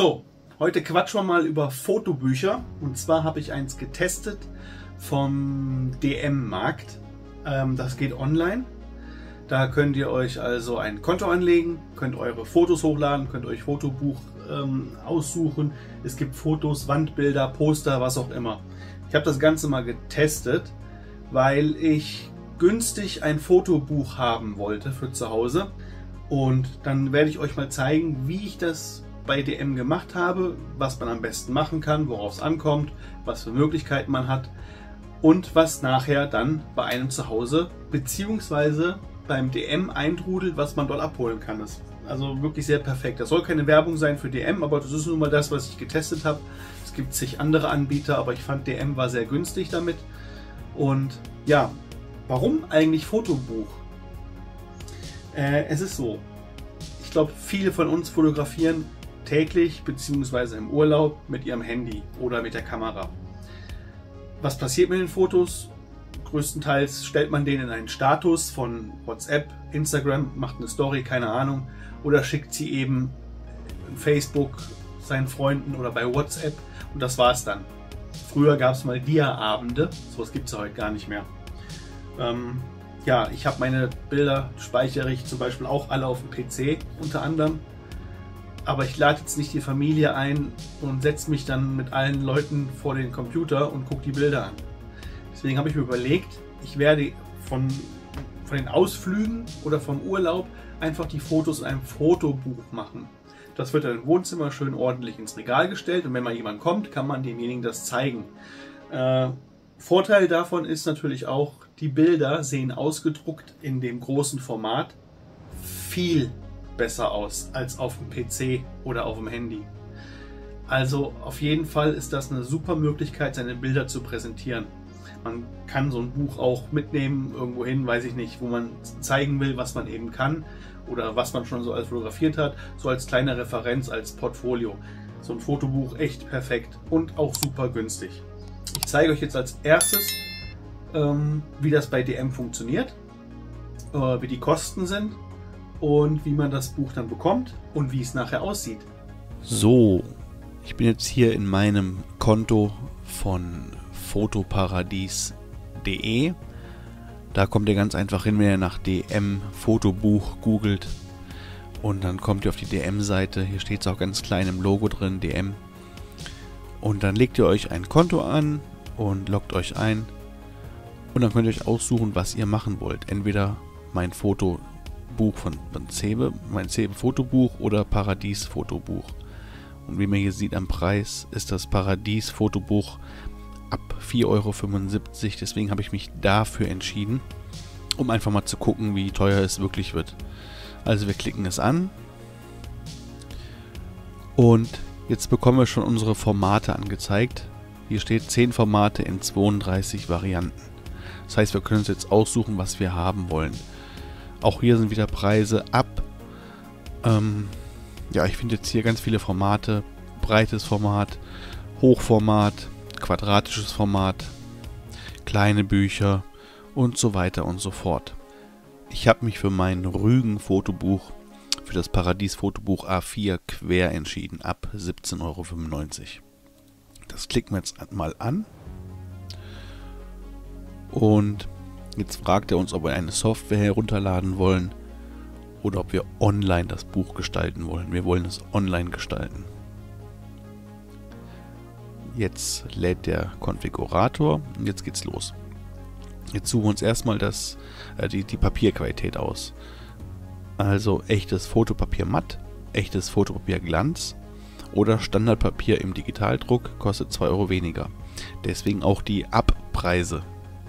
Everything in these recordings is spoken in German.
So, heute quatschen wir mal über Fotobücher. Und zwar habe ich eins getestet vom DM-Markt. Das geht online. Da könnt ihr euch also ein Konto anlegen, könnt eure Fotos hochladen, könnt euch Fotobuch aussuchen. Es gibt Fotos, Wandbilder, Poster, was auch immer. Ich habe das Ganze mal getestet, weil ich günstig ein Fotobuch haben wollte für zu Hause. Und dann werde ich euch mal zeigen, wie ich das bei DM gemacht habe, was man am besten machen kann, worauf es ankommt, was für Möglichkeiten man hat und was nachher dann bei einem zu Hause bzw. beim DM eintrudelt, was man dort abholen kann. Das ist also wirklich sehr perfekt. Das soll keine Werbung sein für DM, aber das ist nun mal das, was ich getestet habe. Es gibt zig andere Anbieter, aber ich fand DM war sehr günstig damit. Und ja, warum eigentlich Fotobuch? Es ist so, ich glaube, viele von uns fotografieren täglich bzw. im Urlaub mit ihrem Handy oder mit der Kamera. Was passiert mit den Fotos? Größtenteils stellt man den in einen Status von WhatsApp, Instagram, macht eine Story, keine Ahnung, oder schickt sie eben in Facebook seinen Freunden oder bei WhatsApp und das war's dann. Früher gab es mal Dia-Abende, sowas gibt es heute gar nicht mehr. Ja, ich habe meine Bilder, speichere ich zum Beispiel auch alle auf dem PC unter anderem. Aber ich lade jetzt nicht die Familie ein und setze mich dann mit allen Leuten vor den Computer und gucke die Bilder an. Deswegen habe ich mir überlegt, ich werde von den Ausflügen oder vom Urlaub einfach die Fotos in einem Fotobuch machen. Das wird dann im Wohnzimmer schön ordentlich ins Regal gestellt und wenn mal jemand kommt, kann man demjenigen das zeigen. Vorteil davon ist natürlich auch, die Bilder sehen ausgedruckt in dem großen Format viel besser aus als auf dem PC oder auf dem Handy. Also auf jeden Fall ist das eine super Möglichkeit, seine Bilder zu präsentieren. Man kann so ein Buch auch mitnehmen, irgendwo hin, weiß ich nicht, wo man zeigen will, was man eben kann oder was man schon so alles fotografiert hat, so als kleine Referenz, als Portfolio. So ein Fotobuch echt perfekt und auch super günstig. Ich zeige euch jetzt als erstes, wie das bei DM funktioniert, wie die Kosten sind und wie man das Buch dann bekommt und wie es nachher aussieht. So, ich bin jetzt hier in meinem Konto von fotoparadies.de. Da kommt ihr ganz einfach hin, wenn ihr nach DM Fotobuch googelt und dann kommt ihr auf die DM-Seite. Hier steht es auch ganz klein im Logo drin, DM. Und dann legt ihr euch ein Konto an und loggt euch ein und dann könnt ihr euch aussuchen, was ihr machen wollt. Entweder mein Fotobuch von Cebe, mein Cebe Fotobuch oder Paradies Fotobuch. Und wie man hier sieht am Preis, ist das Paradies Fotobuch ab 4,75 Euro. Deswegen habe ich mich dafür entschieden, um einfach mal zu gucken, wie teuer es wirklich wird. Also wir klicken es an und jetzt bekommen wir schon unsere Formate angezeigt. Hier steht 10 Formate in 32 Varianten. Das heißt, wir können uns jetzt aussuchen, was wir haben wollen. Auch hier sind wieder Preise ab. Ja, ich finde jetzt hier ganz viele Formate. Breites Format, Hochformat, quadratisches Format, kleine Bücher und so weiter und so fort. Ich habe mich für mein Rügen-Fotobuch, für das Paradies-Fotobuch A4 quer entschieden, ab 17,95 Euro. Das klicken wir jetzt mal an. Und jetzt fragt er uns, ob wir eine Software herunterladen wollen oder ob wir online das Buch gestalten wollen. Wir wollen es online gestalten. Jetzt lädt der Konfigurator und jetzt geht's los. Jetzt suchen wir uns erstmal die Papierqualität aus. Also echtes Fotopapier matt, echtes Fotopapier Glanz oder Standardpapier im Digitaldruck, kostet 2 Euro weniger. Deswegen auch die Abpreise.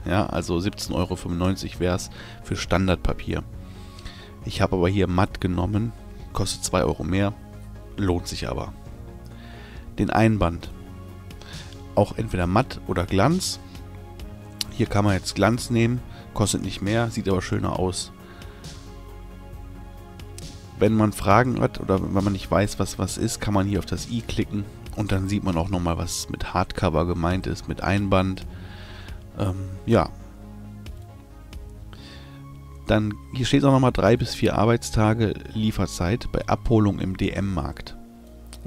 Ja, also 17,95 Euro wäre es für Standardpapier. Ich habe aber hier matt genommen, kostet 2 Euro mehr, lohnt sich aber. Den Einband, auch entweder matt oder Glanz. Hier kann man jetzt Glanz nehmen, kostet nicht mehr, sieht aber schöner aus. Wenn man Fragen hat oder wenn man nicht weiß, was ist, kann man hier auf das i klicken und dann sieht man auch nochmal, was mit Hardcover gemeint ist, mit Einband. Ja. Dann hier steht auch nochmal 3 bis 4 Arbeitstage Lieferzeit bei Abholung im DM-Markt.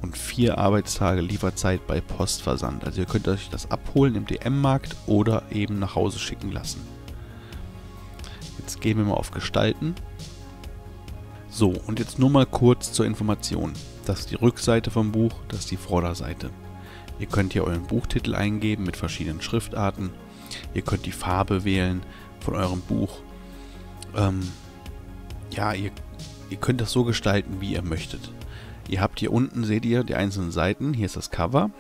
und 4 Arbeitstage Lieferzeit bei Postversand. Also ihr könnt euch das abholen im DM-Markt oder eben nach Hause schicken lassen. Jetzt gehen wir mal auf Gestalten. So, und jetzt nur mal kurz zur Information. Das ist die Rückseite vom Buch, das ist die Vorderseite. Ihr könnt hier euren Buchtitel eingeben mit verschiedenen Schriftarten. Ihr könnt die Farbe wählen von eurem Buch. Ja, ihr könnt das so gestalten, wie ihr möchtet. Ihr habt hier unten, seht ihr, die einzelnen Seiten. Hier ist das Cover,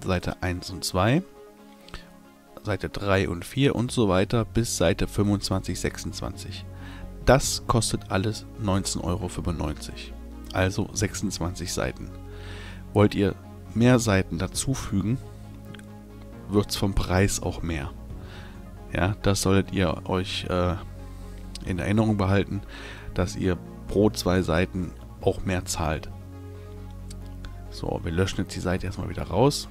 Seite 1 und 2, Seite 3 und 4 und so weiter bis Seite 25, 26. Das kostet alles 19,95 €, also 26 Seiten. Wollt ihr mehr Seiten dazufügen, wird es vom Preis auch mehr. Ja, das solltet ihr euch in Erinnerung behalten, dass ihr pro 2 Seiten auch mehr zahlt. So, wir löschen jetzt die Seite erstmal wieder raus.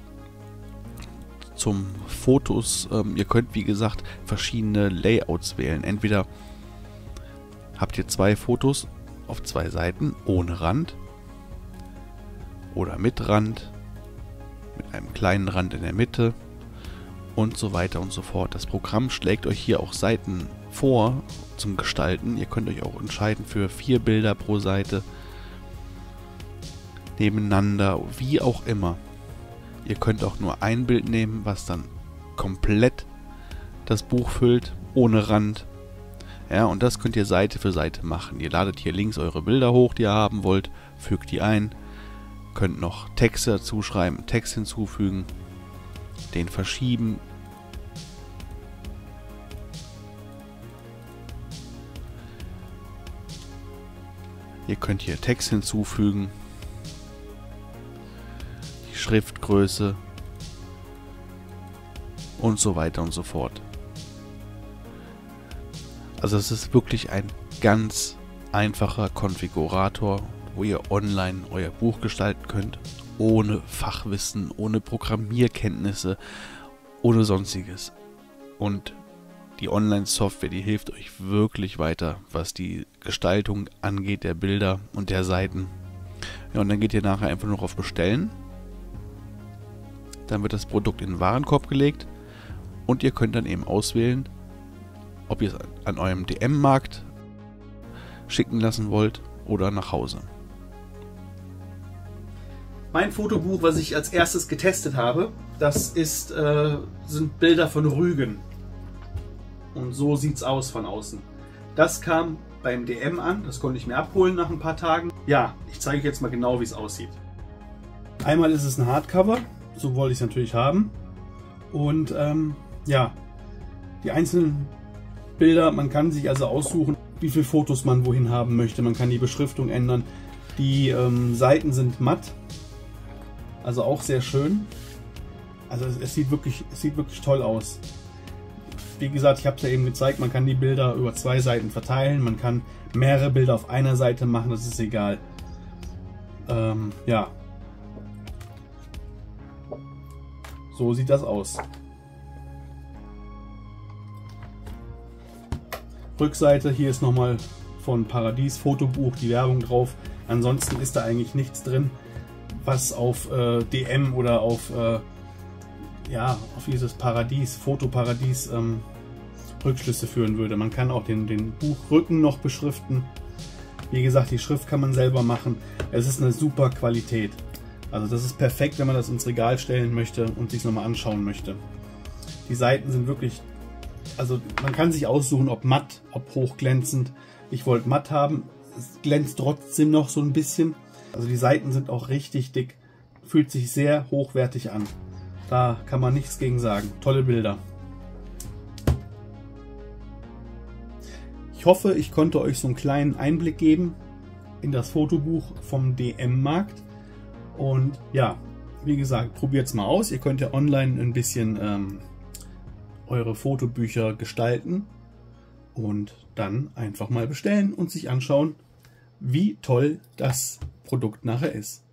Zum Fotos, ihr könnt wie gesagt verschiedene Layouts wählen. Entweder habt ihr 2 Fotos auf 2 Seiten ohne Rand oder mit Rand, mit einem kleinen Rand in der Mitte und so weiter und so fort. Das Programm schlägt euch hier auch Seiten vor zum Gestalten. Ihr könnt euch auch entscheiden für 4 Bilder pro Seite, nebeneinander, wie auch immer. Ihr könnt auch nur ein Bild nehmen, was dann komplett das Buch füllt, ohne Rand. Ja, und das könnt ihr Seite für Seite machen. Ihr ladet hier links eure Bilder hoch, die ihr haben wollt, fügt die ein, könnt noch Texte dazu schreiben, Text hinzufügen, den verschieben. Ihr könnt hier Text hinzufügen, die Schriftgröße und so weiter und so fort. Also es ist wirklich ein ganz einfacher Konfigurator, wo ihr online euer Buch gestalten könnt, ohne Fachwissen, ohne Programmierkenntnisse, ohne sonstiges. Und die Online-Software, die hilft euch wirklich weiter, was die Gestaltung angeht, der Bilder und der Seiten. Ja, und dann geht ihr nachher einfach nur auf Bestellen. Dann wird das Produkt in den Warenkorb gelegt und ihr könnt dann eben auswählen, ob ihr es an eurem DM-Markt schicken lassen wollt oder nach Hause. Mein Fotobuch, was ich als erstes getestet habe, das sind Bilder von Rügen. Und so sieht es aus von außen. Das kam beim DM an, das konnte ich mir abholen nach ein paar Tagen. Ja, ich zeige euch jetzt mal genau, wie es aussieht. Einmal ist es ein Hardcover, so wollte ich es natürlich haben. Und ja, die einzelnen Bilder, man kann sich also aussuchen, wie viele Fotos man wohin haben möchte. Man kann die Beschriftung ändern. Die Seiten sind matt, also auch sehr schön. Also es sieht wirklich toll aus. Wie gesagt, ich habe es ja eben gezeigt, man kann die Bilder über 2 Seiten verteilen, man kann mehrere Bilder auf einer Seite machen, das ist egal. Ja. So sieht das aus. Rückseite, hier ist nochmal von Paradies Fotobuch die Werbung drauf. Ansonsten ist da eigentlich nichts drin, was auf DM oder auf dieses Paradies, Fotoparadies Rückschlüsse führen würde. Man kann auch den Buchrücken noch beschriften. Wie gesagt, die Schrift kann man selber machen. Es ist eine super Qualität. Also das ist perfekt, wenn man das ins Regal stellen möchte und sich nochmal anschauen möchte. Die Seiten sind wirklich, also man kann sich aussuchen, ob matt, ob hochglänzend. Ich wollte matt haben. Es glänzt trotzdem noch so ein bisschen. Also die Seiten sind auch richtig dick. Fühlt sich sehr hochwertig an. Da kann man nichts gegen sagen. Tolle Bilder. Ich hoffe, ich konnte euch so einen kleinen Einblick geben in das Fotobuch vom DM-Markt. Und ja, wie gesagt, probiert es mal aus. Ihr könnt ja online ein bisschen eure Fotobücher gestalten und dann einfach mal bestellen und sich anschauen, wie toll das Produkt nachher ist.